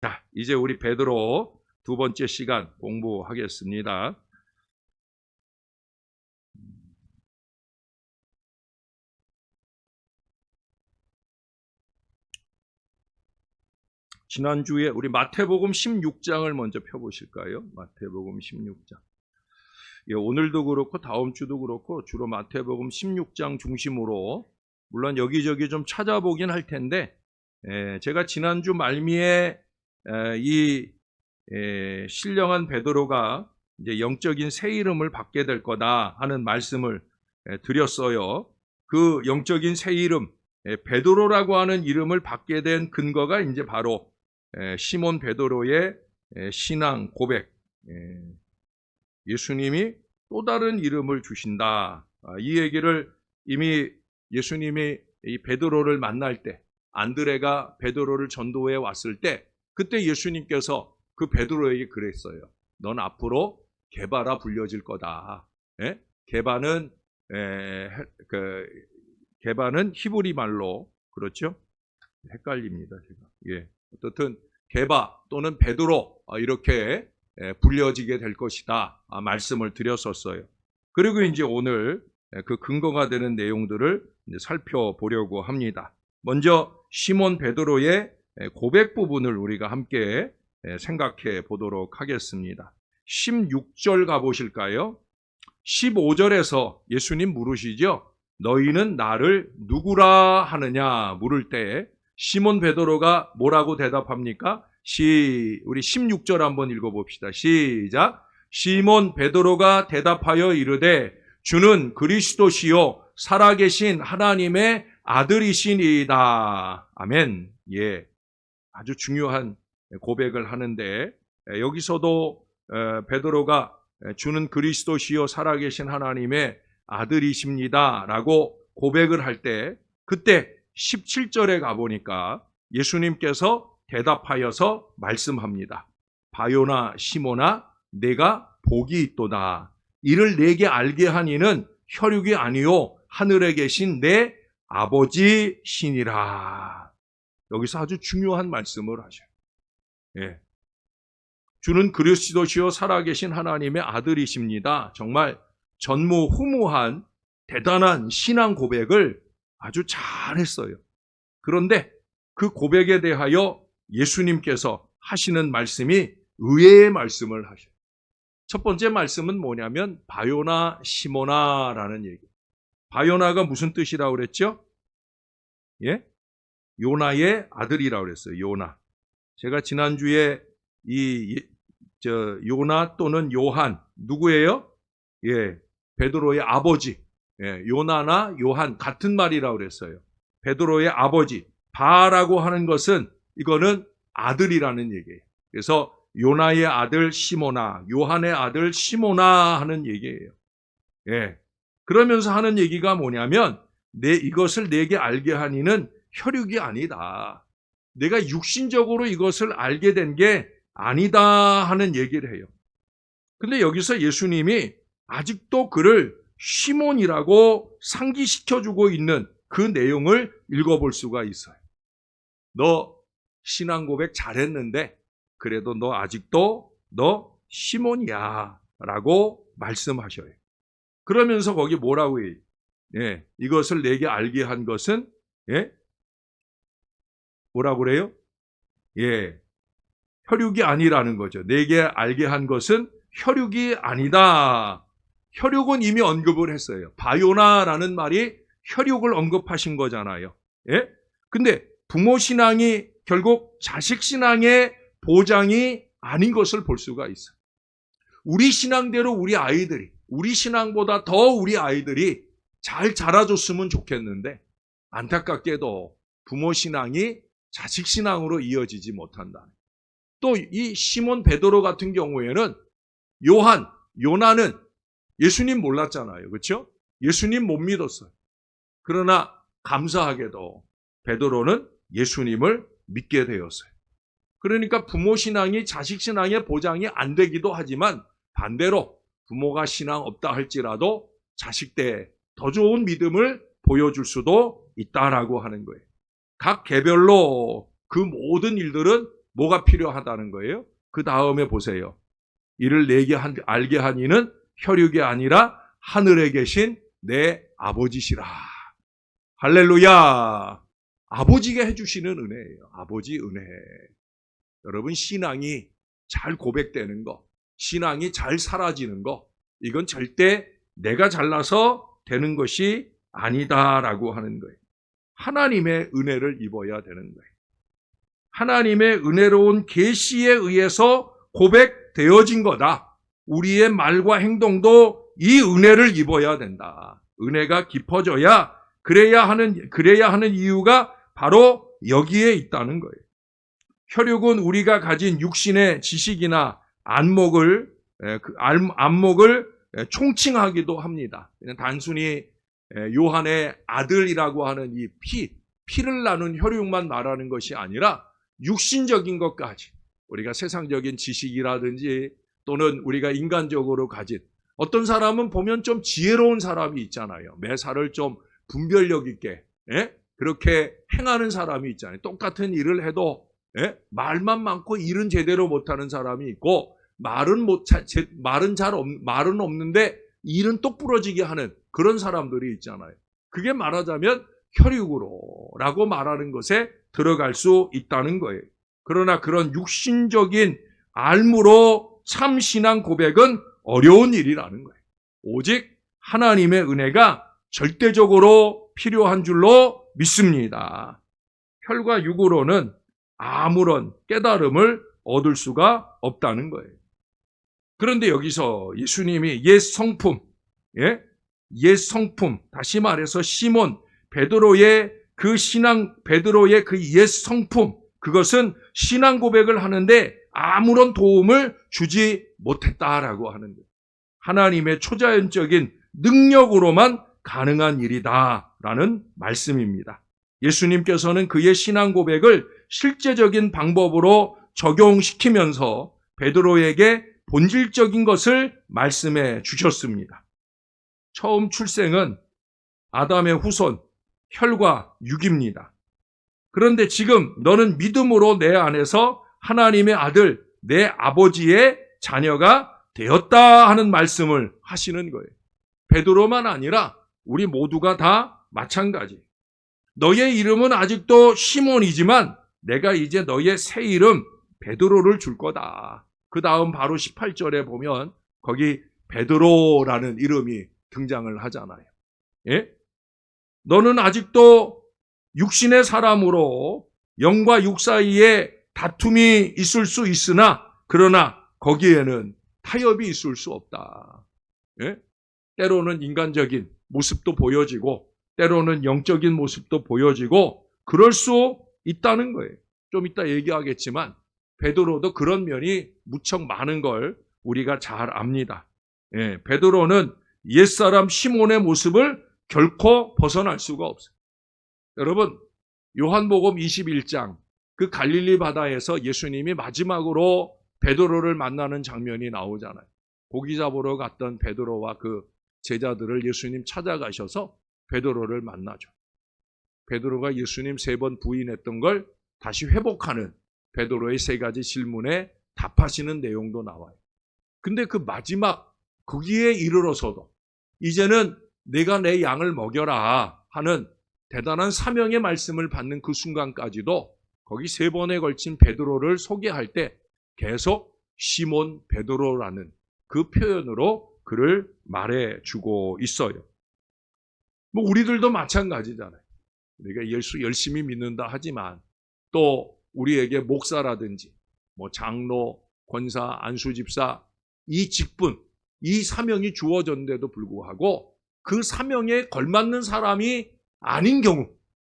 자, 이제 우리 베드로 두 번째 시간 공부하겠습니다. 지난주에 우리 마태복음 16장을 먼저 펴보실까요? 마태복음 16장. 예, 오늘도 그렇고 다음 주도 그렇고 주로 마태복음 16장 중심으로 물론 여기저기 좀 찾아보긴 할 텐데 제가 지난주 말미에 이 신령한 베드로가 이제 영적인 새 이름을 받게 될 거다 하는 말씀을 드렸어요. 그 영적인 새 이름 베드로라고 하는 이름을 받게 된 근거가 이제 바로 시몬 베드로의 신앙 고백, 예수님이 또 다른 이름을 주신다. 이 얘기를 이미 예수님이 이 베드로를 만날 때, 안드레가 베드로를 전도해 왔을 때, 그때 예수님께서 그 베드로에게 그랬어요. 넌 앞으로 게바라 불려질 거다. 게바는 게바는 히브리 말로 그렇죠? 헷갈립니다, 제가. 예. 어떻든 게바 또는 베드로 이렇게 불려지게 될 것이다 말씀을 드렸었어요. 그리고 이제 오늘 그 근거가 되는 내용들을 이제 살펴보려고 합니다. 먼저 시몬 베드로의 고백 부분을 우리가 함께 생각해 보도록 하겠습니다. 16절 가보실까요? 15절에서 예수님 물으시죠. 너희는 나를 누구라 하느냐 물을 때 시몬 베드로가 뭐라고 대답합니까? 우리 16절 한번 읽어봅시다. 시작. 시몬 베드로가 대답하여 이르되 주는 그리스도시요 살아계신 하나님의 아들이시니이다. 아멘. 예, 아주 중요한 고백을 하는데 여기서도 베드로가 주는 그리스도시요 살아계신 하나님의 아들이십니다 라고 고백을 할 때 그때 17절에 가보니까 예수님께서 대답하여서 말씀합니다. 바요나 시모나 내가 복이 있도다. 이를 내게 알게 하니는 혈육이 아니요 하늘에 계신 내 아버지시니라. 여기서 아주 중요한 말씀을 하셔요. 예. 주는 그리스도시요 살아계신 하나님의 아들이십니다. 정말 전무후무한 대단한 신앙 고백을 아주 잘했어요. 그런데 그 고백에 대하여 예수님께서 하시는 말씀이 의외의 말씀을 하셔요. 첫 번째 말씀은 뭐냐면 바요나 시모나라는 얘기. 바요나가 무슨 뜻이라고 그랬죠? 예? 요나의 아들이라고 그랬어요. 요나. 제가 지난주에 요나 또는 요한 누구예요? 예, 베드로의 아버지. 예, 요나나 요한 같은 말이라고 그랬어요. 베드로의 아버지. 바라고 하는 것은 이거는 아들이라는 얘기예요. 그래서 요나의 아들 시모나, 요한의 아들 시모나 하는 얘기예요. 예. 그러면서 하는 얘기가 뭐냐면 이것을 내게 알게 하니는 혈육이 아니다. 내가 육신적으로 이것을 알게 된 게 아니다 하는 얘기를 해요. 근데 여기서 예수님이 아직도 그를 시몬이라고 상기시켜주고 있는 그 내용을 읽어볼 수가 있어요. 너 신앙 고백 잘했는데 그래도 너 아직도 너 시몬이야 라고 말씀하셔요. 그러면서 거기 뭐라고 해요? 예, 이것을 내게 알게 한 것은 뭐라고 그래요? 예, 혈육이 아니라는 거죠. 내게 알게 한 것은 혈육이 아니다. 혈육은 이미 언급을 했어요. 바요나라는 말이 혈육을 언급하신 거잖아요. 예? 근데 부모 신앙이 결국 자식 신앙의 보장이 아닌 것을 볼 수가 있어요. 우리 신앙대로 우리 신앙보다 더 우리 아이들이 잘 자라줬으면 좋겠는데 안타깝게도 부모 신앙이 자식 신앙으로 이어지지 못한다. 또 이 시몬 베드로 같은 경우에는 요나는 예수님 몰랐잖아요. 그렇죠? 예수님 못 믿었어요. 그러나 감사하게도 베드로는 예수님을 믿게 되었어요. 그러니까 부모 신앙이 자식 신앙의 보장이 안 되기도 하지만 반대로 부모가 신앙 없다 할지라도 자식 때 더 좋은 믿음을 보여줄 수도 있다라고 하는 거예요. 각 개별로 그 모든 일들은 뭐가 필요하다는 거예요? 그 다음에 보세요. 이를 알게 한 이는 혈육이 아니라 하늘에 계신 내 아버지시라. 할렐루야. 아버지가 해주시는 은혜예요. 아버지 은혜. 여러분, 신앙이 잘 고백되는 거, 신앙이 잘 사라지는 거, 이건 절대 내가 잘나서 되는 것이 아니다라고 하는 거예요. 하나님의 은혜를 입어야 되는 거예요. 하나님의 은혜로운 계시에 의해서 고백되어진 거다. 우리의 말과 행동도 이 은혜를 입어야 된다. 은혜가 깊어져야 그래야 하는 이유가 바로 여기에 있다는 거예요. 혈육은 우리가 가진 육신의 지식이나 안목을 총칭하기도 합니다. 그냥 단순히 요한의 아들이라고 하는 이 피를 나눈 혈육만 말하는 것이 아니라 육신적인 것까지, 우리가 세상적인 지식이라든지 또는 우리가 인간적으로 가진, 어떤 사람은 보면 좀 지혜로운 사람이 있잖아요. 매사를 좀 분별력 있게 그렇게 행하는 사람이 있잖아요. 똑같은 일을 해도 말만 많고 일은 제대로 못하는 사람이 있고, 말은 없는데 일은 똑부러지게 하는 그런 사람들이 있잖아요. 그게 말하자면 혈육으로라고 말하는 것에 들어갈 수 있다는 거예요. 그러나 그런 육신적인 알무로 참 신앙 고백은 어려운 일이라는 거예요. 오직 하나님의 은혜가 절대적으로 필요한 줄로 믿습니다. 혈과 육으로는 아무런 깨달음을 얻을 수가 없다는 거예요. 그런데 여기서 예수님이 옛 성품, 다시 말해서 시몬 베드로의 그 옛 성품, 그것은 신앙 고백을 하는데 아무런 도움을 주지 못했다라고 하는 거예요. 하나님의 초자연적인 능력으로만 가능한 일이다라는 말씀입니다. 예수님께서는 그의 신앙 고백을 실제적인 방법으로 적용시키면서 베드로에게 본질적인 것을 말씀해 주셨습니다. 처음 출생은 아담의 후손, 혈과 육입니다. 그런데 지금 너는 믿음으로 내 안에서 하나님의 아들, 내 아버지의 자녀가 되었다 하는 말씀을 하시는 거예요. 베드로만 아니라 우리 모두가 다 마찬가지. 너의 이름은 아직도 시몬이지만 내가 이제 너의 새 이름 베드로를 줄 거다. 그 다음 바로 18절에 보면 거기 베드로라는 이름이 등장을 하잖아요. 너는 아직도 육신의 사람으로 영과 육 사이에 다툼이 있을 수 있으나 그러나 거기에는 타협이 있을 수 없다. 때로는 인간적인 모습도 보여지고 때로는 영적인 모습도 보여지고 그럴 수 있다는 거예요. 좀 이따 얘기하겠지만 베드로도 그런 면이 무척 많은 걸 우리가 잘 압니다. 베드로는 옛사람 시몬의 모습을 결코 벗어날 수가 없어요. 여러분, 요한복음 21장 그 갈릴리 바다에서 예수님이 마지막으로 베드로를 만나는 장면이 나오잖아요. 고기 잡으러 갔던 베드로와 그 제자들을 예수님 찾아가셔서 베드로를 만나죠. 베드로가 예수님 3번 부인했던 걸 다시 회복하는 베드로의 3가지 질문에 답하시는 내용도 나와요. 근데 그 마지막 거기에 이르러서도 이제는 내가 내 양을 먹여라 하는 대단한 사명의 말씀을 받는 그 순간까지도 거기 3번에 걸친 베드로를 소개할 때 계속 시몬 베드로라는 그 표현으로 그를 말해주고 있어요. 뭐 우리들도 마찬가지잖아요. 우리가 예수 열심히 믿는다 하지만 또 우리에게 목사라든지 뭐 장로, 권사, 안수집사 이 직분, 이 사명이 주어졌는데도 불구하고 그 사명에 걸맞는 사람이 아닌 경우,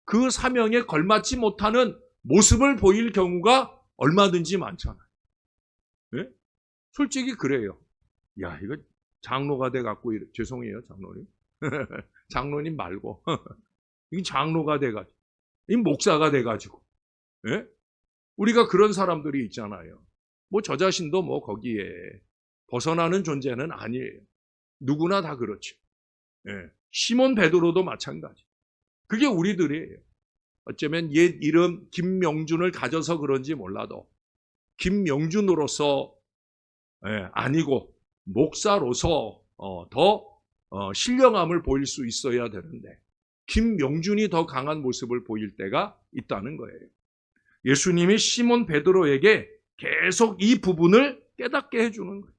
그 사명에 걸맞지 못하는 모습을 보일 경우가 얼마든지 많잖아요. 솔직히 그래요. 야, 이거 장로가 돼갖고, 죄송해요, 장로님. 장로님 말고. 이 장로가 돼가지고, 이 목사가 돼가지고. 우리가 그런 사람들이 있잖아요. 뭐 저 자신도 뭐 거기에 벗어나는 존재는 아니에요. 누구나 다 그렇죠. 시몬 베드로도 마찬가지. 그게 우리들이에요. 어쩌면 옛 이름 김명준을 가져서 그런지 몰라도 김명준으로서 아니고 목사로서 더 신령함을 보일 수 있어야 되는데 김명준이 더 강한 모습을 보일 때가 있다는 거예요. 예수님이 시몬 베드로에게 계속 이 부분을 깨닫게 해주는 거예요.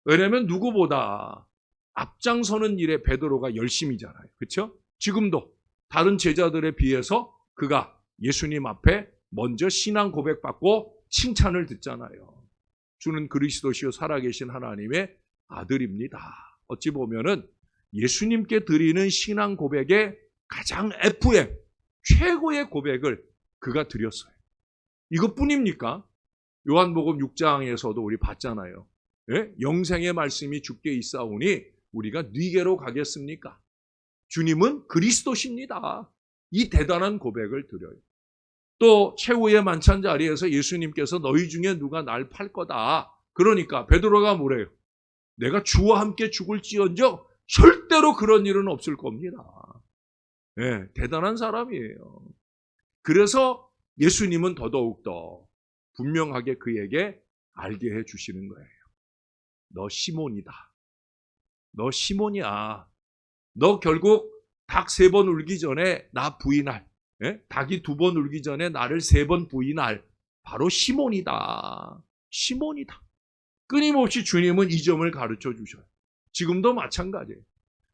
왜냐하면 누구보다 앞장서는 일에 베드로가 열심이잖아요. 그렇죠? 지금도 다른 제자들에 비해서 그가 예수님 앞에 먼저 신앙 고백받고 칭찬을 듣잖아요. 주는 그리스도시요 살아계신 하나님의 아들입니다. 어찌 보면은 예수님께 드리는 신앙 고백의 가장 FM, 최고의 고백을 그가 드렸어요. 이것뿐입니까? 요한복음 6장에서도 우리 봤잖아요. 예? 영생의 말씀이 주께 있사오니 우리가 네게로 가겠습니까? 주님은 그리스도십니다. 이 대단한 고백을 드려요. 또 최후의 만찬 자리에서 예수님께서 너희 중에 누가 날 팔 거다. 그러니까 베드로가 뭐래요? 내가 주와 함께 죽을지언정 절대로 그런 일은 없을 겁니다. 예, 대단한 사람이에요. 그래서 예수님은 더더욱더 분명하게 그에게 알게 해주시는 거예요. 너 시몬이다. 너 시몬이야. 너 결국 닭 3번 울기 전에 나 부인할. 닭이 2번 울기 전에 나를 3번 부인할. 바로 시몬이다. 시몬이다. 끊임없이 주님은 이 점을 가르쳐 주셔요. 지금도 마찬가지예요.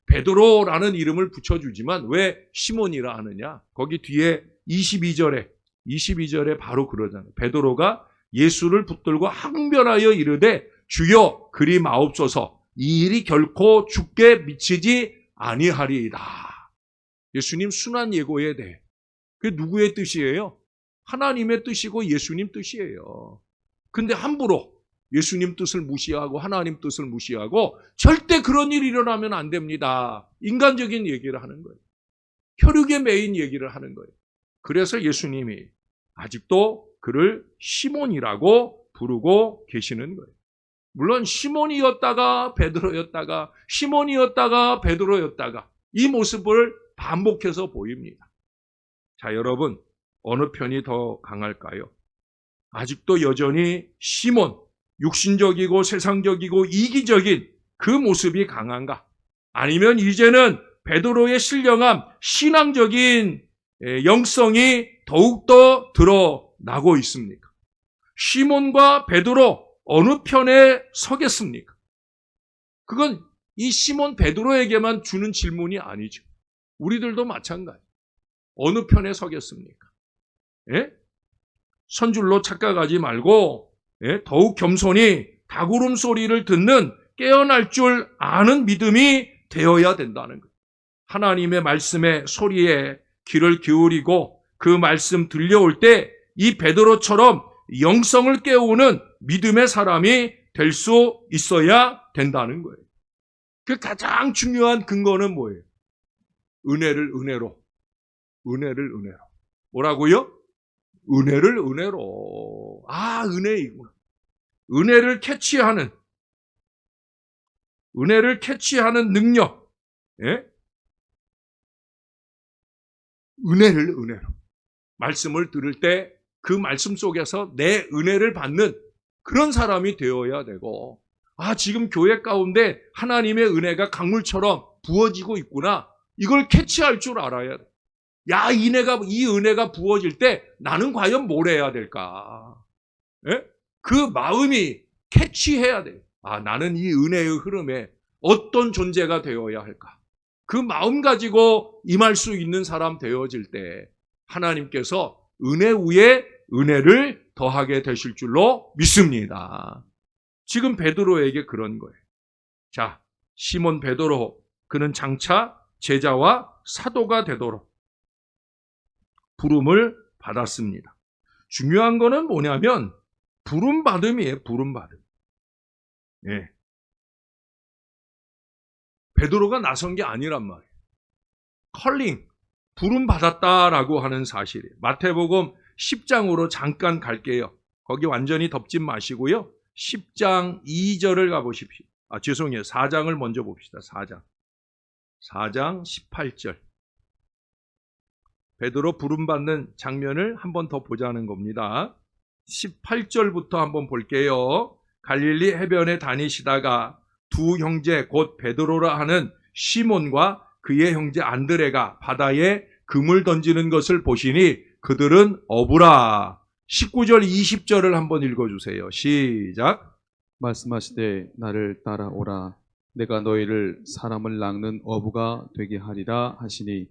베드로라는 이름을 붙여주지만 왜 시몬이라 하느냐? 거기 뒤에 22절에 바로 그러잖아요. 베드로가 예수를 붙들고 항변하여 이르되 주여 그리 마옵소서 이 일이 결코 죽게 미치지 아니하리이다. 예수님 순한 예고에 대해 그게 누구의 뜻이에요? 하나님의 뜻이고 예수님 뜻이에요. 근데 함부로 예수님 뜻을 무시하고 하나님 뜻을 무시하고 절대 그런 일이 일어나면 안 됩니다. 인간적인 얘기를 하는 거예요. 혈육의 매인 얘기를 하는 거예요. 그래서 예수님이 아직도 그를 시몬이라고 부르고 계시는 거예요. 물론 시몬이었다가 베드로였다가 시몬이었다가 베드로였다가 이 모습을 반복해서 보입니다. 자, 여러분 어느 편이 더 강할까요? 아직도 여전히 시몬, 육신적이고 세상적이고 이기적인 그 모습이 강한가? 아니면 이제는 베드로의 신령함, 신앙적인 영성이 더욱더 드러나고 있습니까? 시몬과 베드로 어느 편에 서겠습니까? 그건 이 시몬 베드로에게만 주는 질문이 아니죠. 우리들도 마찬가지. 어느 편에 서겠습니까? 예? 선줄로 착각하지 말고 더욱 겸손히 닭울음 소리를 듣는 깨어날 줄 아는 믿음이 되어야 된다는 거예요. 하나님의 말씀의 소리에 귀를 기울이고 그 말씀 들려올 때 이 베드로처럼 영성을 깨우는 믿음의 사람이 될 수 있어야 된다는 거예요. 그 가장 중요한 근거는 뭐예요? 은혜를 은혜로. 뭐라고요? 은혜를 은혜로. 아, 은혜이구나. 은혜를 캐치하는 능력. 예? 은혜를 은혜로. 말씀을 들을 때 그 말씀 속에서 내 은혜를 받는 그런 사람이 되어야 되고, 아, 지금 교회 가운데 하나님의 은혜가 강물처럼 부어지고 있구나. 이걸 캐치할 줄 알아야 돼. 야, 이 은혜가 부어질 때 나는 과연 뭘 해야 될까? 예? 그 마음이 캐치해야 돼. 아, 나는 이 은혜의 흐름에 어떤 존재가 되어야 할까? 그 마음 가지고 임할 수 있는 사람 되어질 때 하나님께서 은혜 위에 은혜를 더하게 되실 줄로 믿습니다. 지금 베드로에게 그런 거예요. 자, 시몬 베드로, 그는 장차 제자와 사도가 되도록 부름을 받았습니다. 중요한 거는 뭐냐면 부름받음이에요. 부름받음. 예. 베드로가 나선 게 아니란 말이에요. 컬링, 부름받았다라고 하는 사실이에요. 마태복음 10장으로 잠깐 갈게요. 거기 완전히 덮지 마시고요. 10장 2절을 가보십시오. 죄송해요. 4장을 먼저 봅시다. 4장 18절. 베드로 부름받는 장면을 한 번 더 보자는 겁니다. 18절부터 한번 볼게요. 갈릴리 해변에 다니시다가 두 형제 곧 베드로라 하는 시몬과 그의 형제 안드레가 바다에 금을 던지는 것을 보시니 그들은 어부라. 19절 20절을 한번 읽어주세요. 시작. 말씀하시되 나를 따라오라. 내가 너희를 사람을 낚는 어부가 되게 하리라 하시니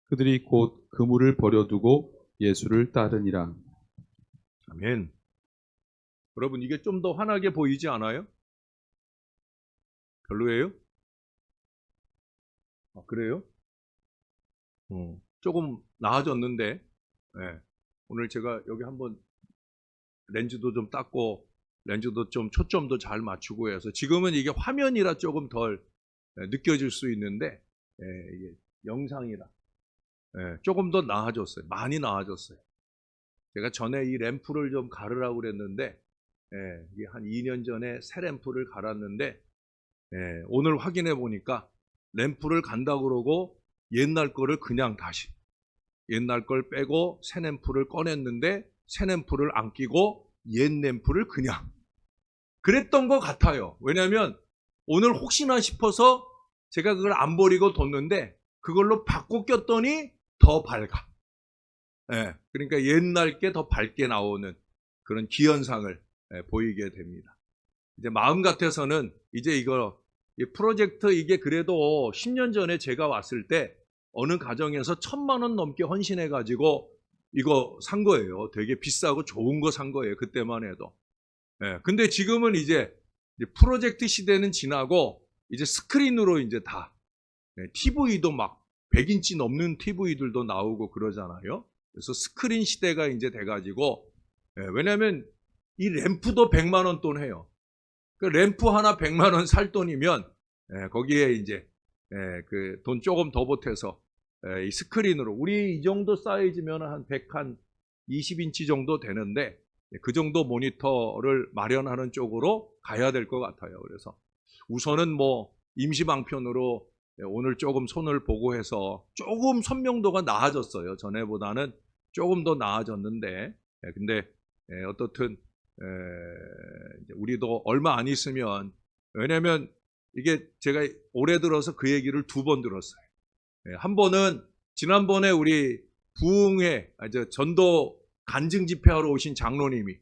그들이 곧 그물을 버려두고 예수를 따르니라. 아멘. 여러분, 이게 좀 더 환하게 보이지 않아요? 별로예요? 아, 그래요? 조금 나아졌는데, 네. 오늘 제가 여기 한번 렌즈도 좀 닦고, 렌즈도 좀 초점도 잘 맞추고 해서, 지금은 이게 화면이라 조금 덜 느껴질 수 있는데, 이게 영상이라 조금 더 나아졌어요. 많이 나아졌어요. 제가 전에 이 램프를 좀 갈으라고 그랬는데, 이게 한 2년 전에 새 램프를 갈았는데, 오늘 확인해 보니까 램프를 간다고 그러고 옛날 거를 그냥 다시 옛날 걸 빼고 새 램프를 꺼냈는데 새 램프를 안 끼고 옛 램프를 그냥 그랬던 것 같아요. 왜냐하면 오늘 혹시나 싶어서 제가 그걸 안 버리고 뒀는데 그걸로 바꿔 꼈더니 더 밝아. 그러니까 옛날 게 더 밝게 나오는 그런 기현상을 보이게 됩니다. 이제 마음 같아서는 이제 이 프로젝트 이게 그래도 10년 전에 제가 왔을 때 어느 가정에서 1,000만 원 넘게 헌신해가지고 이거 산 거예요. 되게 비싸고 좋은 거 산 거예요. 그때만 해도. 근데 지금은 이제 프로젝트 시대는 지나고 이제 스크린으로 이제 다 TV도 막 100인치 넘는 TV들도 나오고 그러잖아요. 그래서 스크린 시대가 이제 돼가지고 왜냐하면 이 램프도 100만 원 돈 해요. 그 램프 하나 100만 원 살 돈이면 거기에 이제 그 돈 조금 더 보태서 이 스크린으로 우리 이 정도 사이즈면 한 120인치 정도 되는데 그 정도 모니터를 마련하는 쪽으로 가야 될 것 같아요. 그래서 우선은 뭐 임시방편으로 오늘 조금 손을 보고 해서 조금 선명도가 나아졌어요. 전에보다는 조금 더 나아졌는데 근데 어떻든 우리도 얼마 안 있으면 왜냐면 이게 제가 올해 들어서 그 얘기를 2번 들었어요. 한 번은 지난번에 우리 부흥회 전도 간증 집회하러 오신 장로님이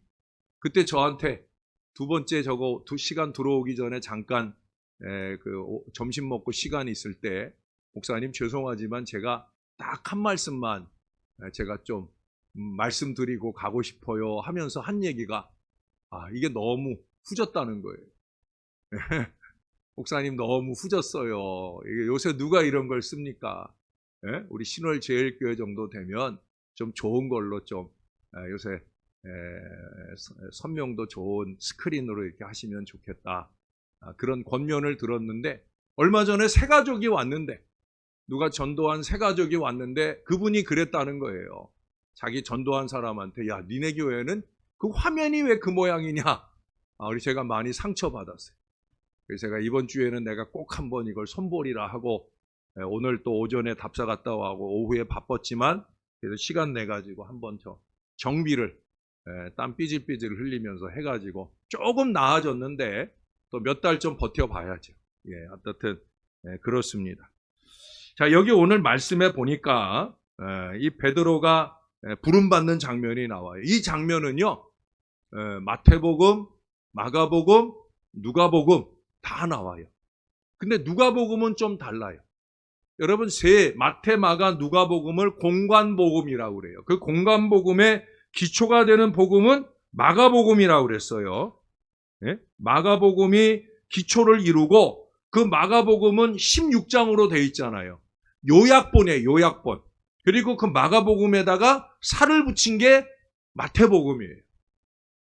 그때 저한테 두 번째 저거 2시간 들어오기 전에 잠깐 그 점심 먹고 시간이 있을 때 목사님 죄송하지만 제가 딱 한 말씀만 제가 좀 말씀드리고 가고 싶어요 하면서 한 얘기가 이게 너무 후졌다는 거예요. 목사님 너무 후졌어요. 이게 요새 누가 이런 걸 씁니까? 우리 신월제일교회 정도 되면 좀 좋은 걸로 좀 요새 선명도 좋은 스크린으로 이렇게 하시면 좋겠다. 그런 권면을 들었는데 얼마 전에 새 가족이 왔는데 누가 전도한 새 가족이 왔는데 그분이 그랬다는 거예요. 자기 전도한 사람한테 야 니네 교회는 그 화면이 왜 그 모양이냐? 우리 제가 많이 상처받았어요. 그래서 제가 이번 주에는 내가 꼭 한번 이걸 손보리라 하고 오늘 또 오전에 답사 갔다 와고 오후에 바빴지만 그래서 시간 내가지고 한번 정비를 땀 삐질삐질 흘리면서 해가지고 조금 나아졌는데 또 몇 달 좀 버텨봐야죠. 어떻든 그렇습니다. 자 여기 오늘 말씀에 보니까 이 베드로가 부름받는 장면이 나와요. 이 장면은요 마태복음, 마가복음, 누가복음 다 나와요. 근데 누가복음은 좀 달라요. 여러분 마태, 마가, 누가복음을 공관복음이라고 그래요. 그 공관복음의 기초가 되는 복음은 마가복음이라고 그랬어요. 마가복음이 기초를 이루고 그 마가복음은 16장으로 되어 있잖아요. 요약본이에요. 요약본. 그리고 그 마가복음에다가 살을 붙인 게 마태복음이에요.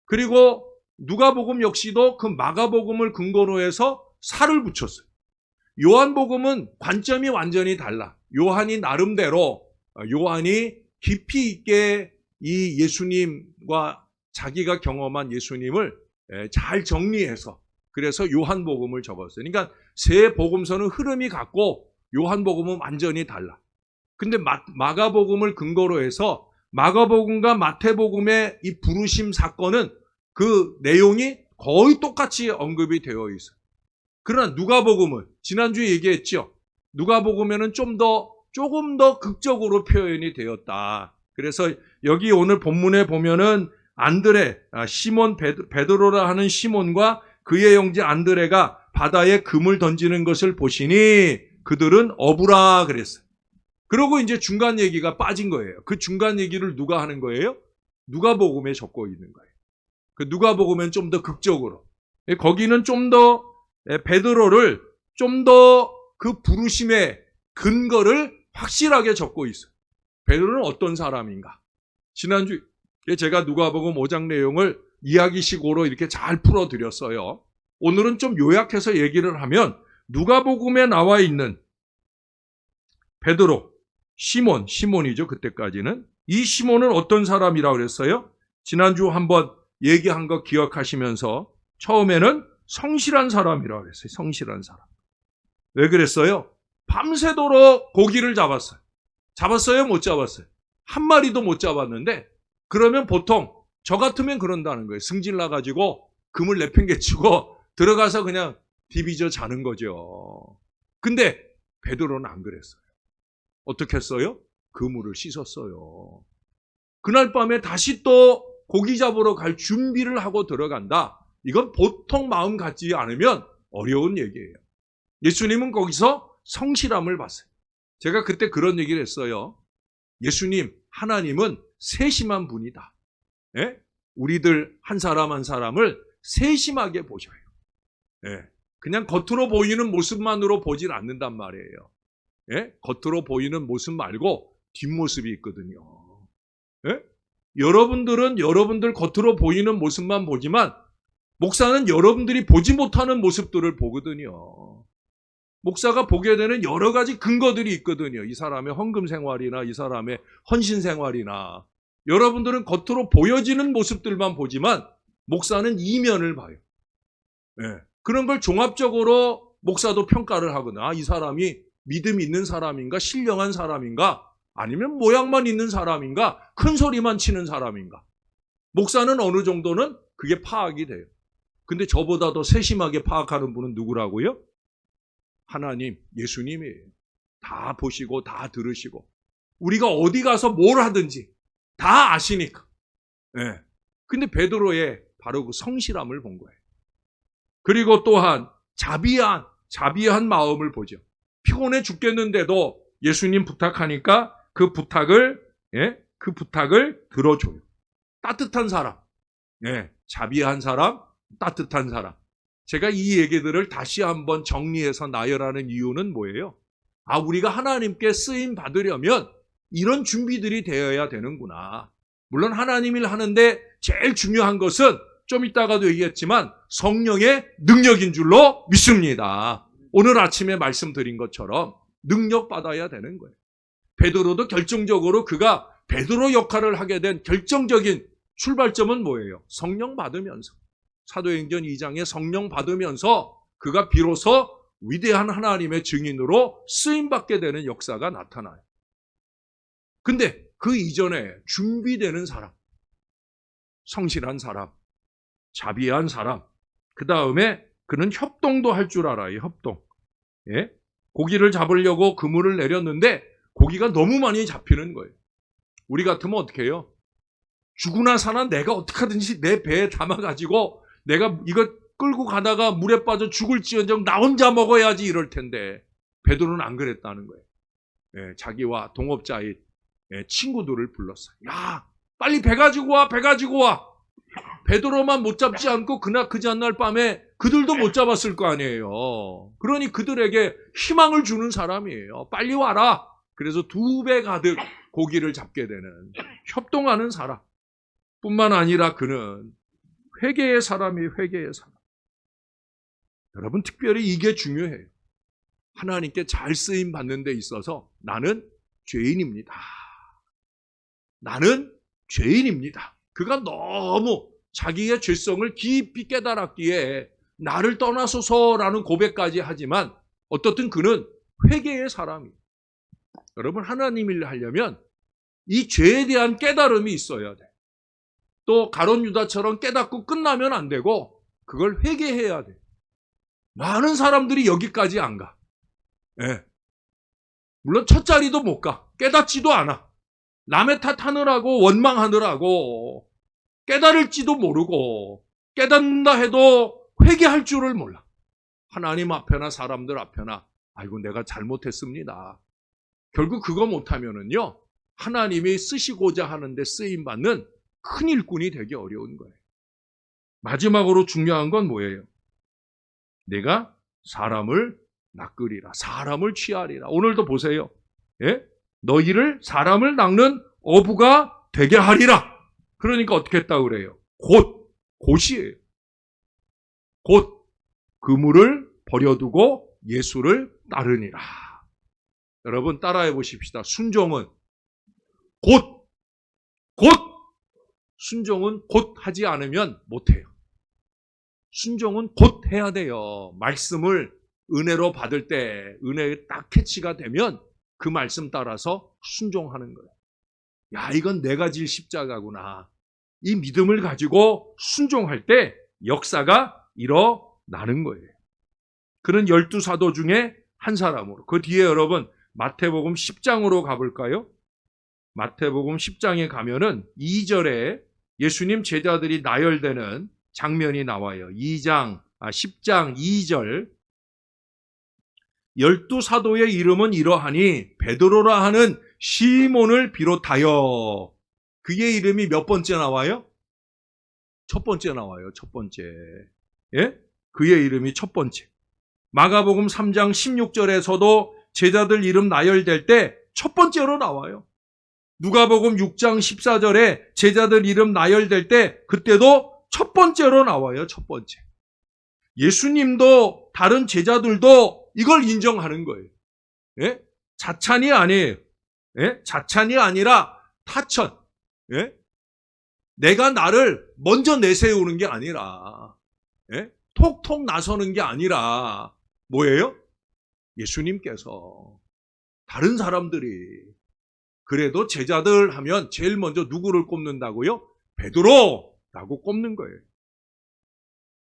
그리고 누가복음 역시도 그 마가복음을 근거로 해서 살을 붙였어요. 요한복음은 관점이 완전히 달라. 요한이 나름대로 요한이 깊이 있게 이 예수님과 자기가 경험한 예수님을 잘 정리해서 그래서 요한복음을 적었어요. 그러니까 세 복음서는 흐름이 같고 요한복음은 완전히 달라. 근데 마가복음을 근거로 해서 마가복음과 마태복음의 이 부르심 사건은 그 내용이 거의 똑같이 언급이 되어 있어요. 그러나 누가복음은 지난주에 얘기했죠. 누가복음에는 조금 더 극적으로 표현이 되었다. 그래서 여기 오늘 본문에 보면은 안드레, 시몬 베드로라 하는 시몬과 그의 형제 안드레가 바다에 금을 던지는 것을 보시니 그들은 어부라 그랬어요. 그러고 이제 중간 얘기가 빠진 거예요. 그 중간 얘기를 누가 하는 거예요? 누가복음에 적고 있는 거예요. 그 누가복음은 좀 더 극적으로. 거기는 좀 더 베드로를 좀 더 그 부르심의 근거를 확실하게 적고 있어요. 베드로는 어떤 사람인가? 지난주에 제가 누가복음 5장 내용을 이야기식으로 이렇게 잘 풀어드렸어요. 오늘은 좀 요약해서 얘기를 하면 누가복음에 나와 있는 베드로, 시몬이죠. 그때까지는. 이 시몬은 어떤 사람이라고 그랬어요? 지난주 한번 얘기한 거 기억하시면서 처음에는 성실한 사람이라고 그랬어요. 성실한 사람. 왜 그랬어요? 밤새도록 고기를 잡았어요. 잡았어요? 못 잡았어요? 한 마리도 못 잡았는데 그러면 보통 저 같으면 그런다는 거예요. 승질 나가지고 금을 내팽개치고 들어가서 그냥 디비져 자는 거죠. 근데 베드로는 안 그랬어요. 어떻게 했어요? 그물을 씻었어요. 그날 밤에 다시 또 고기 잡으러 갈 준비를 하고 들어간다. 이건 보통 마음 갖지 않으면 어려운 얘기예요. 예수님은 거기서 성실함을 봤어요. 제가 그때 그런 얘기를 했어요. 예수님, 하나님은 세심한 분이다. 예? 우리들 한 사람 한 사람을 세심하게 보셔요. 예? 그냥 겉으로 보이는 모습만으로 보질 않는단 말이에요. 예? 겉으로 보이는 모습 말고 뒷모습이 있거든요. 예? 여러분들은 여러분들 겉으로 보이는 모습만 보지만 목사는 여러분들이 보지 못하는 모습들을 보거든요. 목사가 보게 되는 여러 가지 근거들이 있거든요. 이 사람의 헌금 생활이나 이 사람의 헌신 생활이나 여러분들은 겉으로 보여지는 모습들만 보지만 목사는 이면을 봐요. 예. 그런 걸 종합적으로 목사도 평가를 하거나 이 사람이 믿음 있는 사람인가 신령한 사람인가 아니면 모양만 있는 사람인가 큰 소리만 치는 사람인가 목사는 어느 정도는 그게 파악이 돼요. 근데 저보다 더 세심하게 파악하는 분은 누구라고요? 하나님, 예수님이에요. 다 보시고 다 들으시고 우리가 어디 가서 뭘 하든지 다 아시니까. 예. 근데 베드로의 바로 그 성실함을 본 거예요. 그리고 또한 자비한 마음을 보죠. 피곤해 죽겠는데도 예수님 부탁하니까 그 부탁을 들어줘요. 따뜻한 사람. 예. 자비한 사람, 따뜻한 사람. 제가 이 얘기들을 다시 한번 정리해서 나열하는 이유는 뭐예요? 우리가 하나님께 쓰임 받으려면 이런 준비들이 되어야 되는구나. 물론 하나님 일 하는데 제일 중요한 것은 좀 이따가도 얘기했지만 성령의 능력인 줄로 믿습니다. 오늘 아침에 말씀드린 것처럼 능력 받아야 되는 거예요. 베드로도 결정적으로 그가 베드로 역할을 하게 된 결정적인 출발점은 뭐예요? 성령 받으면서. 사도행전 2장에 성령 받으면서 그가 비로소 위대한 하나님의 증인으로 쓰임받게 되는 역사가 나타나요. 근데 그 이전에 준비되는 사람, 성실한 사람, 자비한 사람, 그 다음에 그는 협동도 할 줄 알아요. 협동. 예? 고기를 잡으려고 그물을 내렸는데 고기가 너무 많이 잡히는 거예요. 우리 같으면 어떻게 해요? 죽으나 사나 내가 어떻게 하든지 내 배에 담아가지고 내가 이거 끌고 가다가 물에 빠져 죽을지언정 나 혼자 먹어야지 이럴 텐데 베드로는 안 그랬다는 거예요. 예, 자기와 동업자의 친구들을 불렀어요. 야, 빨리 배 가지고 와, 배 가지고 와. 베드로만 못 잡지 않고 그 전날 밤에 그들도 못 잡았을 거 아니에요. 그러니 그들에게 희망을 주는 사람이에요. 빨리 와라. 그래서 2배 가득 고기를 잡게 되는 협동하는 사람. 뿐만 아니라 그는 회개의 사람이 회개의 사람. 여러분 특별히 이게 중요해요. 하나님께 잘 쓰임 받는 데 있어서 나는 죄인입니다. 나는 죄인입니다. 그가 너무 자기의 죄성을 깊이 깨달았기에 나를 떠나소서라는 고백까지 하지만 어떻든 그는 회개의 사람이에요. 여러분 하나님 일을 하려면 이 죄에 대한 깨달음이 있어야 돼. 또 가룟 유다처럼 깨닫고 끝나면 안 되고 그걸 회개해야 돼. 많은 사람들이 여기까지 안 가. 예. 물론 첫 자리도 못 가. 깨닫지도 않아. 남의 탓하느라고 원망하느라고 깨달을지도 모르고 깨닫는다 해도 회개할 줄을 몰라. 하나님 앞에나 사람들 앞에나 아이고 내가 잘못했습니다. 결국 그거 못하면은요 하나님이 쓰시고자 하는데 쓰임받는 큰 일꾼이 되기 어려운 거예요. 마지막으로 중요한 건 뭐예요? 내가 사람을 낚으리라. 사람을 취하리라. 오늘도 보세요. 예? 너희를 사람을 낚는 어부가 되게 하리라. 그러니까 어떻게 했다고 그래요? 곧이에요. 곧 그물을 버려두고 예수를 따르니라. 여러분 따라해 보십시다. 순종은 곧. 순종은 곧 하지 않으면 못해요. 순종은 곧 해야 돼요. 말씀을 은혜로 받을 때 은혜에 딱 캐치가 되면 그 말씀 따라서 순종하는 거예요. 야, 이건 내가 질 십자가구나. 이 믿음을 가지고 순종할 때 역사가 일어나는 거예요. 그런 12사도 중에 한 사람으로. 그 뒤에 여러분 마태복음 10장으로 가볼까요? 마태복음 10장에 가면은 2절에 예수님 제자들이 나열되는 장면이 나와요. 10장 2절. 12사도의 이름은 이러하니 베드로라 하는 시몬을 비롯하여 그의 이름이 몇 번째 나와요? 첫 번째 나와요. 첫 번째. 예? 그의 이름이 첫 번째. 마가복음 3장 16절에서도 제자들 이름 나열될 때 첫 번째로 나와요. 누가복음 6장 14절에 제자들 이름 나열될 때 그때도 첫 번째로 나와요. 첫 번째. 예수님도 다른 제자들도 이걸 인정하는 거예요. 예? 자찬이 아니에요. 예? 자찬이 아니라 타천. 예? 내가 나를 먼저 내세우는 게 아니라 예? 톡톡 나서는 게 아니라 뭐예요? 예수님께서 다른 사람들이 그래도 제자들 하면 제일 먼저 누구를 꼽는다고요? 베드로라고 꼽는 거예요.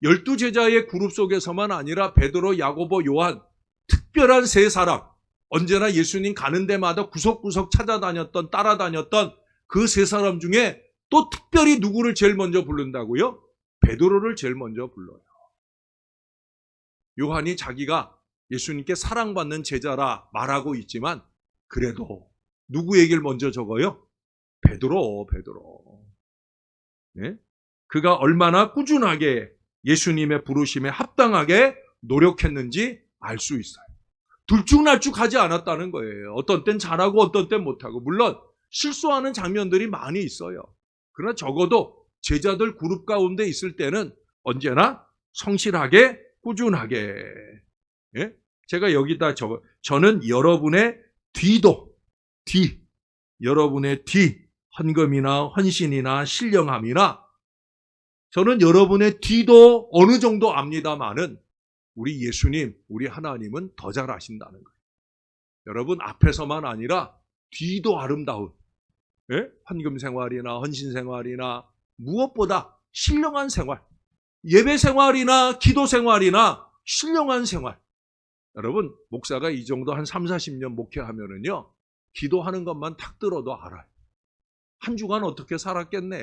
12제자의 그룹 속에서만 아니라 베드로, 야고보, 요한 특별한 세 사람 언제나 예수님 가는 데마다 구석구석 찾아다녔던 따라다녔던 그 세 사람 중에 또 특별히 누구를 제일 먼저 부른다고요? 베드로를 제일 먼저 불러요. 요한이 자기가 예수님께 사랑받는 제자라 말하고 있지만 그래도 누구 얘기를 먼저 적어요? 베드로. 네? 그가 얼마나 꾸준하게 예수님의 부르심에 합당하게 노력했는지 알 수 있어요. 들쭉날쭉하지 않았다는 거예요. 어떤 땐 잘하고 어떤 땐 못하고. 물론 실수하는 장면들이 많이 있어요. 그러나 적어도 제자들 그룹 가운데 있을 때는 언제나 성실하게 꾸준하게. 예? 제가 여기다 저는 여러분의 여러분의 헌금이나 헌신이나 신령함이나 저는 여러분의 뒤도 어느 정도 압니다만은 우리 예수님, 우리 하나님은 더 잘 아신다는 거예요. 여러분 앞에서만 아니라 뒤도 아름다운 예? 헌금 생활이나 헌신 생활이나 무엇보다 신령한 생활, 예배 생활이나 기도 생활이나 신령한 생활. 여러분 목사가 이 정도 한 3, 40년 목회하면은요 기도하는 것만 탁 들어도 알아요. 한 주간 어떻게 살았겠네.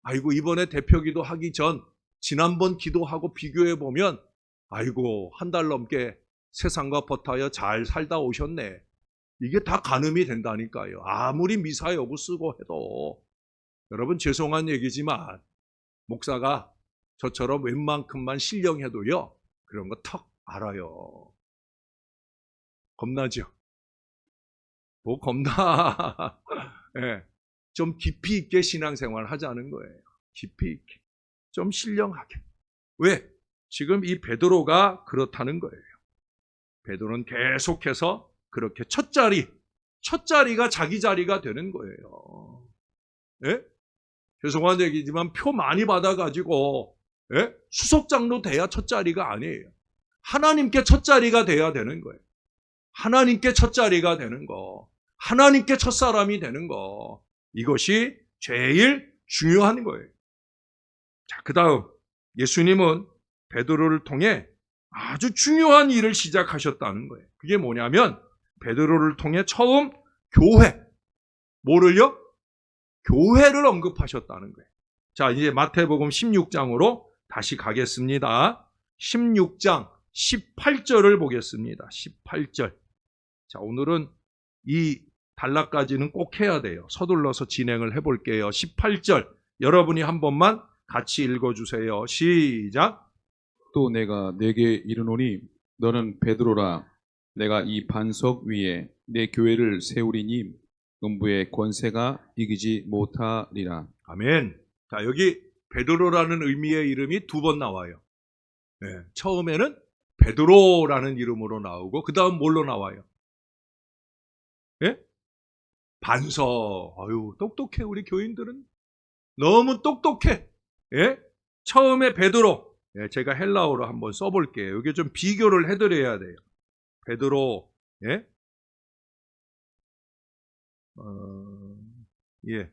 아이고 이번에 대표기도 하기 전 지난번 기도하고 비교해 보면 아이고 한 달 넘게 세상과 버타여 잘 살다 오셨네. 이게 다 가늠이 된다니까요. 아무리 미사여구 쓰고 해도. 여러분 죄송한 얘기지만 목사가 저처럼 웬만큼만 신령해도요 그런 거 턱 알아요. 겁나죠? 뭐 겁나. 네. 좀 깊이 있게 신앙생활 하자는 거예요. 깊이 있게. 좀 신령하게. 왜? 지금 이 베드로가 그렇다는 거예요. 베드로는 계속해서 그렇게 첫 자리가 자기 자리가 되는 거예요. 예? 죄송한 얘기지만 표 많이 받아가지고 예? 수석장로 돼야 첫 자리가 아니에요. 하나님께 첫 자리가 돼야 되는 거예요. 하나님께 첫 자리가 되는 거. 하나님께 첫사람이 되는 거. 이것이 제일 중요한 거예요. 자, 그 다음 예수님은 베드로를 통해 아주 중요한 일을 시작하셨다는 거예요. 그게 뭐냐면 베드로를 통해 처음 교회, 뭐를요? 교회를 언급하셨다는 거예요. 자, 이제 마태복음 16장으로 다시 가겠습니다. 16장 18절을 보겠습니다. 18절. 자, 오늘은 이 단락까지는 꼭 해야 돼요. 서둘러서 진행을 해볼게요. 18절. 여러분이 한 번만 같이 읽어주세요. 시작. 또 내가 네게 이르노니 너는 베드로라. 내가 이 반석 위에 내 교회를 세우리니 음부의 권세가 이기지 못하리라. 아멘. 자, 여기 베드로라는 의미의 이름이 두 번 나와요. 네, 처음에는 베드로라는 이름으로 나오고 그 다음 뭘로 나와요? 예? 반석. 아유, 똑똑해. 우리 교인들은 너무 똑똑해. 예? 처음에 베드로. 예, 제가 헬라어로 한번 써볼게요. 이게 좀 비교를 해드려야 돼요. 베드로. 예? 예.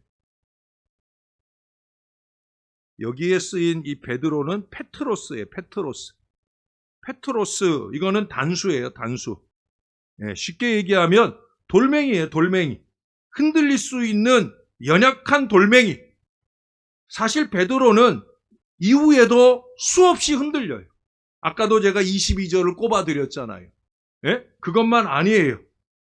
여기에 쓰인 이 베드로는 페트로스예요. 페트로스. 페트로스. 이거는 단수예요. 단수. 예, 쉽게 얘기하면 돌멩이에요. 돌멩이. 흔들릴 수 있는 연약한 돌멩이. 사실 베드로는 이후에도 수없이 흔들려요. 아까도 제가 22절을 꼽아드렸잖아요. 예? 그것만 아니에요.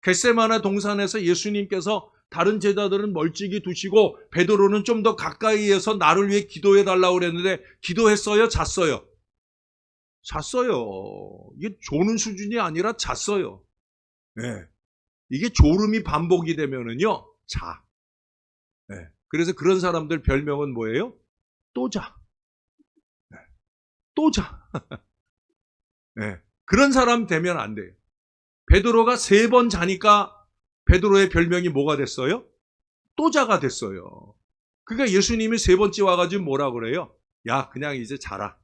겟세마네 동산에서 예수님께서 다른 제자들은 멀찍이 두시고 베드로는 좀 더 가까이에서 나를 위해 기도해달라고 그랬는데 기도했어요? 잤어요? 잤어요. 이게 조는 수준이 아니라 잤어요. 예. 이게 졸음이 반복이 되면은요, 자. 예. 그래서 그런 사람들 별명은 뭐예요? 또 자. 예. 또 자. 예. 그런 사람 되면 안 돼요. 베드로가 3번 자니까 베드로의 별명이 뭐가 됐어요? 또 자가 됐어요. 그러니까 예수님이 3번째 와가지고 뭐라 그래요? 야, 그냥 이제 자라.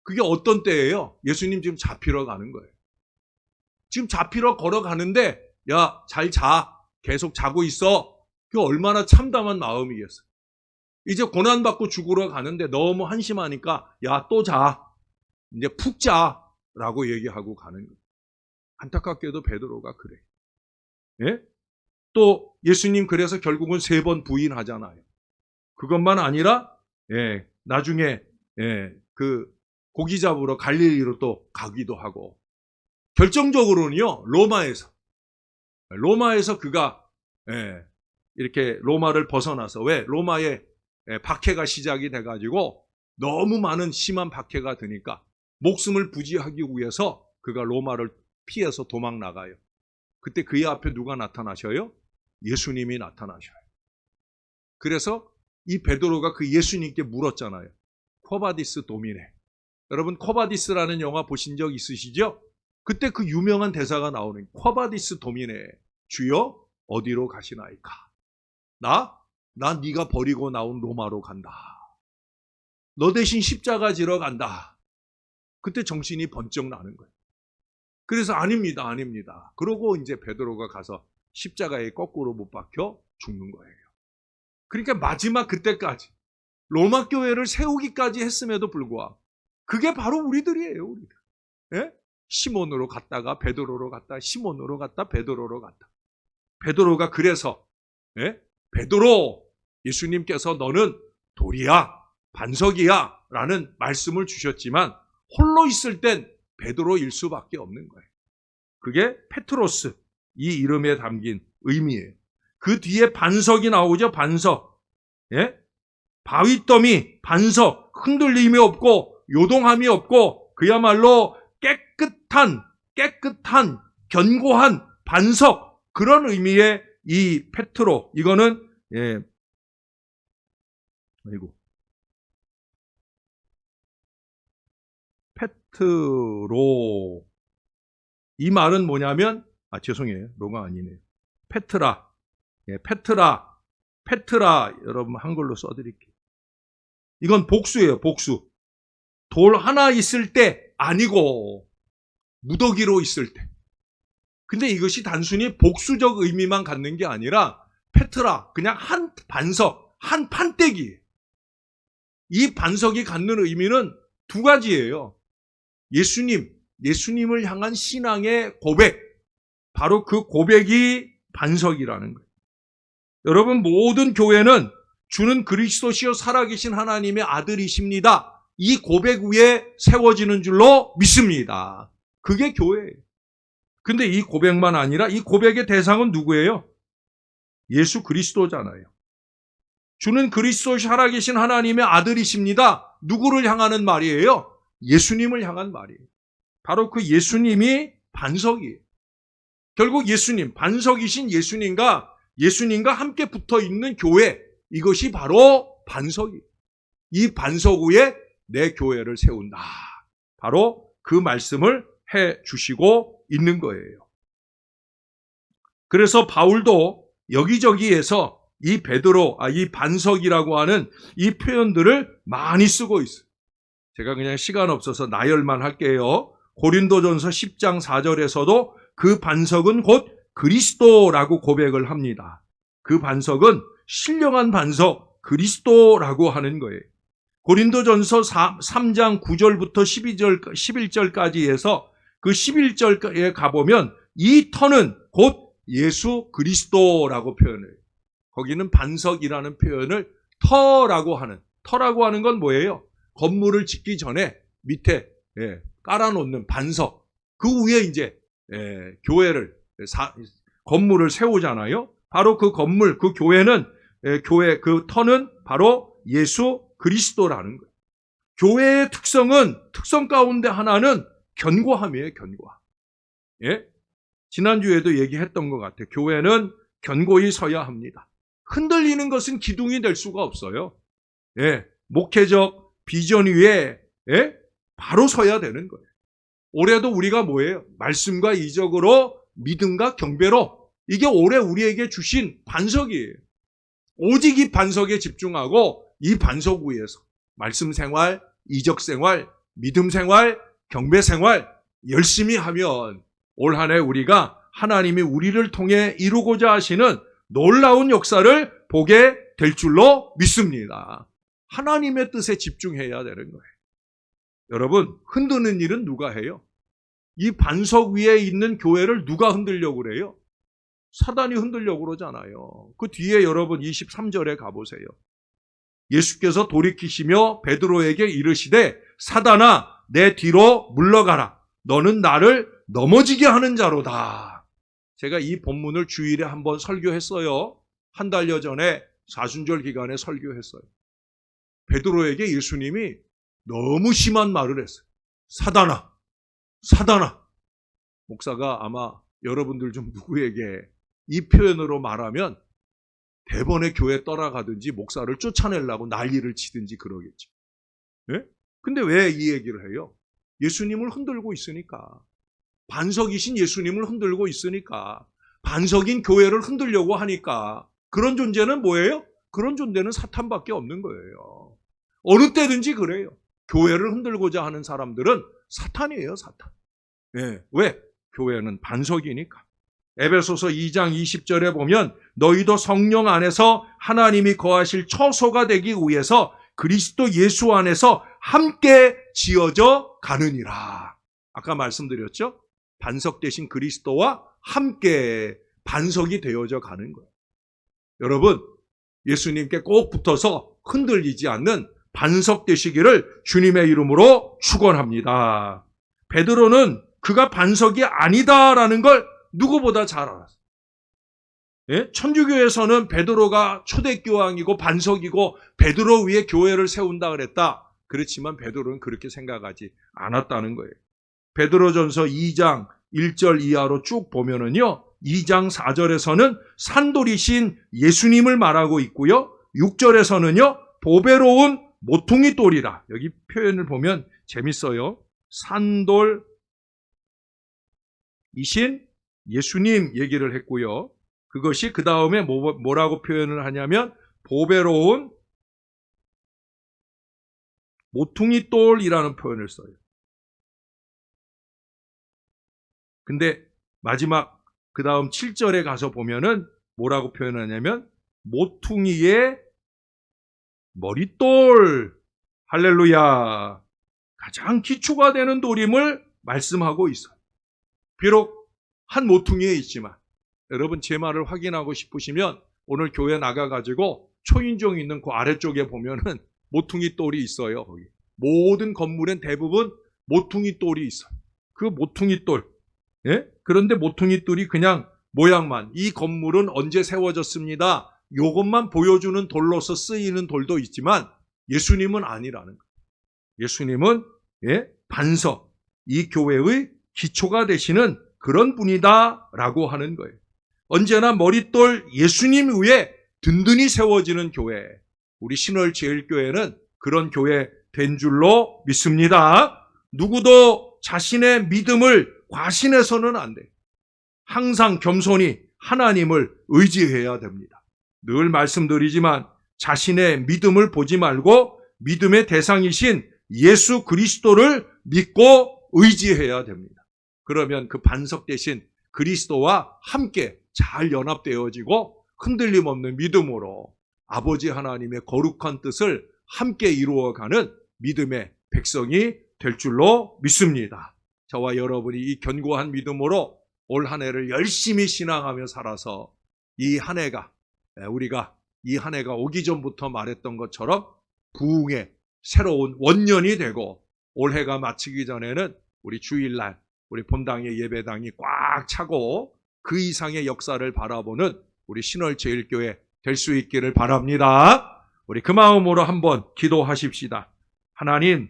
그게 어떤 때예요? 예수님 지금 잡히러 가는 거예요. 지금 잡히러 걸어가는데 야, 잘 자. 계속 자고 있어. 그게 얼마나 참담한 마음이겠어요. 이제 고난받고 죽으러 가는데 너무 한심하니까 야, 또 자. 이제 푹 자. 라고 얘기하고 가는 거예요. 안타깝게도 베드로가 그래. 예? 또 예수님 그래서 결국은 3번 부인하잖아요. 그것만 아니라 예, 나중에 예, 그 고기 잡으러 갈릴리로 또 가기도 하고 결정적으로는요. 로마에서 그가 예, 이렇게 로마를 벗어나서 왜? 로마에 박해가 시작이 돼가지고 너무 많은 심한 박해가 드니까 목숨을 부지하기 위해서 그가 로마를 피해서 도망 나가요. 그때 그의 앞에 누가 나타나셔요? 예수님이 나타나셔요. 그래서 이 베드로가 그 예수님께 물었잖아요. 코바디스 도미네. 여러분 코바디스라는 영화 보신 적 있으시죠? 그때 그 유명한 대사가 나오는 코바디스 도미네. 주여 어디로 가시나이까? 나 네가 버리고 나온 로마로 간다. 너 대신 십자가 지러 간다. 그때 정신이 번쩍 나는 거예요. 그래서 아닙니다. 그러고 이제 베드로가 가서 십자가에 거꾸로 못 박혀 죽는 거예요. 그러니까 마지막 그때까지 로마 교회를 세우기까지 했음에도 불구하고 그게 바로 우리들이에요. 우리들. 예? 시몬으로 갔다가 베드로로 갔다 시몬으로 갔다 베드로로 갔다. 베드로가 그래서 예? 베드로 예수님께서 너는 돌이야 반석이야 라는 말씀을 주셨지만 홀로 있을 땐 베드로일 수밖에 없는 거예요. 그게 페트로스 이 이름에 담긴 의미예요. 그 뒤에 반석이 나오죠. 반석. 예? 바위더미 반석 흔들림이 없고 요동함이 없고 그야말로 깨끗한 견고한 반석 그런 의미의 이 페트로 이거는 예. 아이고. 페트로 이 말은 뭐냐면 죄송해요. 로가 아니네요. 페트라. 예, 페트라 여러분 한글로 써드릴게요. 이건 복수예요. 복수. 돌 하나 있을 때 아니고 무더기로 있을 때 근데 이것이 단순히 복수적 의미만 갖는 게 아니라 페트라, 그냥 한 반석, 한 판때기. 이 반석이 갖는 의미는 두 가지예요. 예수님을 향한 신앙의 고백. 바로 그 고백이 반석이라는 거예요. 여러분, 모든 교회는 주는 그리스도시요 살아계신 하나님의 아들이십니다. 이 고백 위에 세워지는 줄로 믿습니다. 그게 교회예요. 근데 이 고백만 아니라 이 고백의 대상은 누구예요? 예수 그리스도잖아요. 주는 그리스도 살아계신 하나님의 아들이십니다. 누구를 향하는 말이에요? 예수님을 향한 말이에요. 바로 그 예수님이 반석이에요. 결국 예수님, 반석이신 예수님과 함께 붙어 있는 교회, 이것이 바로 반석이에요. 이 반석 위에 내 교회를 세운다. 바로 그 말씀을 해 주시고 있는 거예요. 그래서 바울도 여기저기에서 이 이 반석이라고 하는 이 표현들을 많이 쓰고 있어요. 제가 그냥 시간 없어서 나열만 할게요. 고린도전서 10장 4절에서도 그 반석은 곧 그리스도라고 고백을 합니다. 그 반석은 신령한 반석 그리스도라고 하는 거예요. 고린도전서 3장 9절부터 11절까지에서 그 11절에 가보면 이 터는 곧 예수 그리스도라고 표현해요. 거기는 반석이라는 표현을 터라고 하는 건 뭐예요? 건물을 짓기 전에 밑에 깔아놓는 반석. 그 위에 이제 건물을 세우잖아요. 바로 그 건물, 그 교회는 교회 그 터는 바로 예수 그리스도라는 거예요. 교회의 특성 가운데 하나는 견고함이에요, 견고함. 예? 지난주에도 얘기했던 것 같아요. 교회는 견고히 서야 합니다. 흔들리는 것은 기둥이 될 수가 없어요. 예, 목회적 비전 위에 바로 서야 되는 거예요. 올해도 우리가 뭐예요? 말씀과 이적으로 믿음과 경배로 이게 올해 우리에게 주신 반석이에요. 오직 이 반석에 집중하고 이 반석 위에서 말씀 생활, 이적 생활, 믿음 생활, 경배 생활 열심히 하면 올 한 해 우리가 하나님이 우리를 통해 이루고자 하시는 놀라운 역사를 보게 될 줄로 믿습니다. 하나님의 뜻에 집중해야 되는 거예요. 여러분, 흔드는 일은 누가 해요? 이 반석 위에 있는 교회를 누가 흔들려고 그래요? 사단이 흔들려고 그러잖아요. 그 뒤에 여러분 23절에 가보세요. 예수께서 돌이키시며 베드로에게 이르시되 사단아 내 뒤로 물러가라. 너는 나를 넘어지게 하는 자로다. 제가 이 본문을 주일에 한번 설교했어요. 한 달여 전에 사순절 기간에 설교했어요. 베드로에게 예수님이 너무 심한 말을 했어요. 사단아, 사단아. 목사가 아마 여러분들 중 누구에게 이 표현으로 말하면 대번에 교회 떠나가든지 목사를 쫓아내려고 난리를 치든지 그러겠죠. 예? 근데 왜 이 얘기를 해요? 예수님을 흔들고 있으니까. 반석이신 예수님을 흔들고 있으니까. 반석인 교회를 흔들려고 하니까. 그런 존재는 뭐예요? 그런 존재는 사탄밖에 없는 거예요. 어느 때든지 그래요. 교회를 흔들고자 하는 사람들은 사탄이에요, 사탄. 예. 왜? 교회는 반석이니까. 에베소서 2장 20절에 보면 너희도 성령 안에서 하나님이 거하실 처소가 되기 위해서 그리스도 예수 안에서 함께 지어져 가느니라. 아까 말씀드렸죠? 반석 대신 그리스도와 함께 반석이 되어져 가는 거예요. 여러분, 예수님께 꼭 붙어서 흔들리지 않는 반석 되시기를 주님의 이름으로 축원합니다. 베드로는 그가 반석이 아니다라는 걸 누구보다 잘 알았어요. 예? 천주교에서는 베드로가 초대교황이고 반석이고 베드로 위에 교회를 세운다 그랬다. 그렇지만 베드로는 그렇게 생각하지 않았다는 거예요. 베드로전서 2장 1절 이하로 쭉 보면은요. 2장 4절에서는 산돌이신 예수님을 말하고 있고요. 6절에서는요. 보배로운 모퉁이 돌이라. 여기 표현을 보면 재밌어요. 산돌이신 예수님 얘기를 했고요. 그것이 그 다음에 뭐라고 표현을 하냐면 보배로운 모퉁이 돌이라는 표현을 써요. 근데 마지막 그 다음 7절에 가서 보면은 뭐라고 표현하냐면 모퉁이의 머릿돌, 할렐루야, 가장 기초가 되는 돌임을 말씀하고 있어요. 비록 한 모퉁이에 있지만 여러분 제 말을 확인하고 싶으시면 오늘 교회 나가가지고 초인종 있는 그 아래쪽에 보면은 모퉁이 돌이 있어요. 거기 모든 건물엔 대부분 모퉁이 돌이 있어요. 그 모퉁이 돌, 예? 그런데 모퉁이 돌이 그냥 모양만, 이 건물은 언제 세워졌습니다, 요것만 보여주는 돌로서 쓰이는 돌도 있지만 예수님은 아니라는 거예요. 예수님은 반석, 이 교회의 기초가 되시는 그런 분이다라고 하는 거예요. 언제나 머릿돌 예수님 위에 든든히 세워지는 교회, 우리 신월제일교회는 그런 교회 된 줄로 믿습니다. 누구도 자신의 믿음을 과신해서는 안 돼요. 항상 겸손히 하나님을 의지해야 됩니다. 늘 말씀드리지만 자신의 믿음을 보지 말고 믿음의 대상이신 예수 그리스도를 믿고 의지해야 됩니다. 그러면 그 반석 대신 그리스도와 함께 잘 연합되어지고 흔들림 없는 믿음으로 아버지 하나님의 거룩한 뜻을 함께 이루어가는 믿음의 백성이 될 줄로 믿습니다. 저와 여러분이 이 견고한 믿음으로 올 한 해를 열심히 신앙하며 살아서 이 한 해가, 우리가 이 한 해가 오기 전부터 말했던 것처럼 부흥의 새로운 원년이 되고 올해가 마치기 전에는 우리 주일날 우리 본당의 예배당이 꽉 차고 그 이상의 역사를 바라보는 우리 신월제일교회 될 수 있기를 바랍니다. 우리 그 마음으로 한번 기도하십시다. 하나님,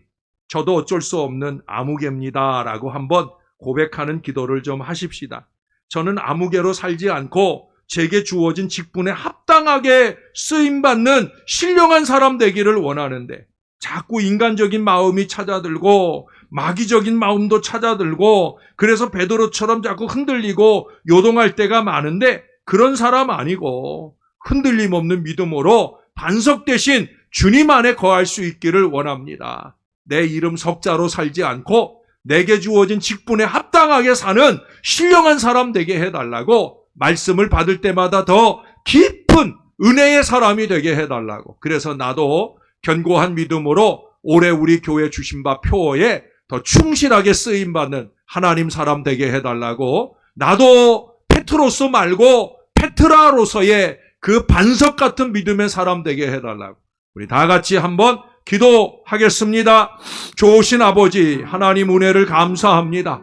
저도 어쩔 수 없는 아무개입니다 라고 한번 고백하는 기도를 좀 하십시다. 저는 아무개로 살지 않고 제게 주어진 직분에 합당하게 쓰임받는 신령한 사람 되기를 원하는데 자꾸 인간적인 마음이 찾아들고 마귀적인 마음도 찾아들고 그래서 베드로처럼 자꾸 흔들리고 요동할 때가 많은데 그런 사람 아니고 흔들림 없는 믿음으로 반석 대신 주님 안에 거할 수 있기를 원합니다. 내 이름 석자로 살지 않고 내게 주어진 직분에 합당하게 사는 신령한 사람 되게 해달라고 말씀을 받을 때마다 더 깊은 은혜의 사람이 되게 해달라고. 그래서 나도 견고한 믿음으로 올해 우리 교회 주신 바 표어에 더 충실하게 쓰임받는 하나님 사람 되게 해달라고. 나도 페트로스 말고 페트라로서의 그 반석 같은 믿음의 사람 되게 해달라고. 우리 다 같이 한번 기도하겠습니다. 좋으신 아버지 하나님 은혜를 감사합니다.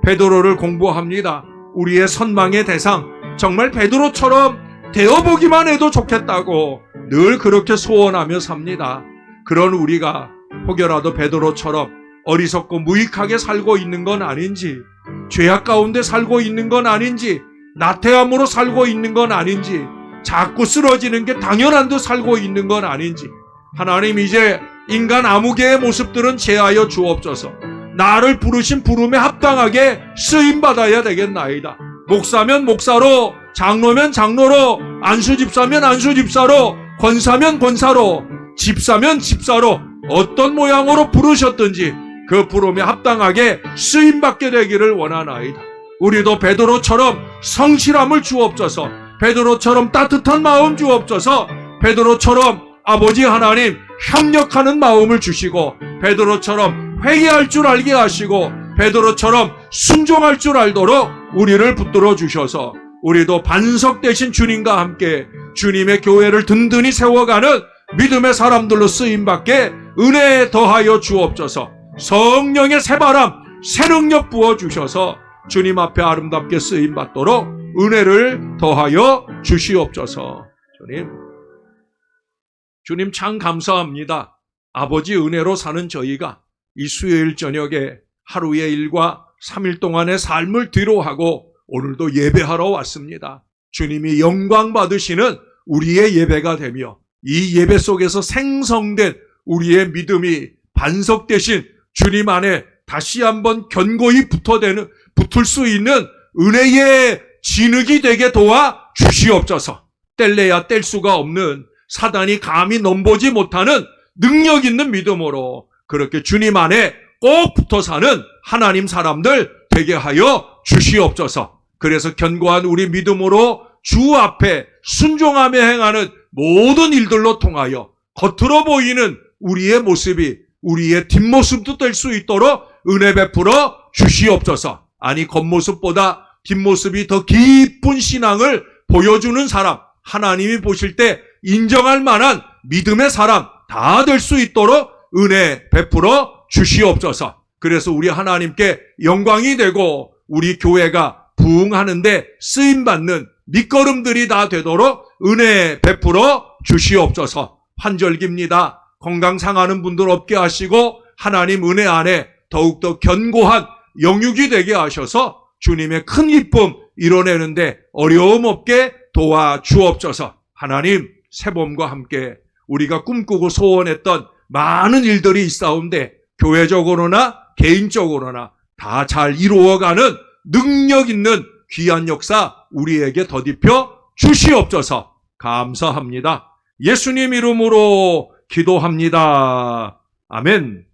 베드로를 공부합니다. 우리의 선망의 대상 정말 베드로처럼 되어보기만 해도 좋겠다고 늘 그렇게 소원하며 삽니다. 그런 우리가 혹여라도 베드로처럼 어리석고 무익하게 살고 있는 건 아닌지, 죄악 가운데 살고 있는 건 아닌지, 나태함으로 살고 있는 건 아닌지, 자꾸 쓰러지는 게 당연한 듯 살고 있는 건 아닌지, 하나님 이제 인간 아무개의 모습들은 제하여 주옵소서. 나를 부르신 부름에 합당하게 쓰임받아야 되겠나이다. 목사면 목사로, 장로면 장로로, 안수집사면 안수집사로, 권사면 권사로, 집사면 집사로 어떤 모양으로 부르셨든지 그 부름에 합당하게 쓰임받게 되기를 원하나이다. 우리도 베드로처럼 성실함을 주옵소서. 베드로처럼 따뜻한 마음 주옵소서. 베드로처럼 아버지 하나님 협력하는 마음을 주시고 베드로처럼 회개할 줄 알게 하시고 베드로처럼 순종할 줄 알도록 우리를 붙들어 주셔서 우리도 반석 되신 주님과 함께 주님의 교회를 든든히 세워가는 믿음의 사람들로 쓰임받게 은혜에 더하여 주옵소서. 성령의 새바람, 새 능력 부어주셔서 주님 앞에 아름답게 쓰임받도록 은혜를 더하여 주시옵소서. 주님 참 감사합니다. 아버지 은혜로 사는 저희가 이 수요일 저녁에 하루의 일과 3일 동안의 삶을 뒤로하고 오늘도 예배하러 왔습니다. 주님이 영광 받으시는 우리의 예배가 되며 이 예배 속에서 생성된 우리의 믿음이 반석 대신 주님 안에 다시 한번 견고히 붙을 수 있는 은혜의 진흙이 되게 도와 주시옵소서. 뗄래야 뗄 수가 없는 사단이 감히 넘보지 못하는 능력 있는 믿음으로 그렇게 주님 안에 꼭 붙어 사는 하나님 사람들 되게 하여 주시옵소서. 그래서 견고한 우리 믿음으로 주 앞에 순종하며 행하는 모든 일들로 통하여 겉으로 보이는 우리의 모습이 우리의 뒷모습도 될 수 있도록 은혜 베풀어 주시옵소서. 아니, 겉모습보다 뒷모습이 더 깊은 신앙을 보여주는 사람, 하나님이 보실 때 인정할 만한 믿음의 사람 다 될 수 있도록 은혜 베풀어 주시옵소서. 그래서 우리 하나님께 영광이 되고 우리 교회가 부흥하는데 쓰임받는 밑거름들이 다 되도록 은혜 베풀어 주시옵소서. 환절기입니다. 건강 상하는 분들 없게 하시고 하나님 은혜 안에 더욱더 견고한 영육이 되게 하셔서 주님의 큰 기쁨 이뤄내는데 어려움 없게 도와주옵소서. 하나님, 새봄과 함께 우리가 꿈꾸고 소원했던 많은 일들이 있사온데 교회적으로나 개인적으로나 다 잘 이루어가는 능력 있는 귀한 역사 우리에게 더딥혀 주시옵소서. 감사합니다. 예수님 이름으로 기도합니다. 아멘.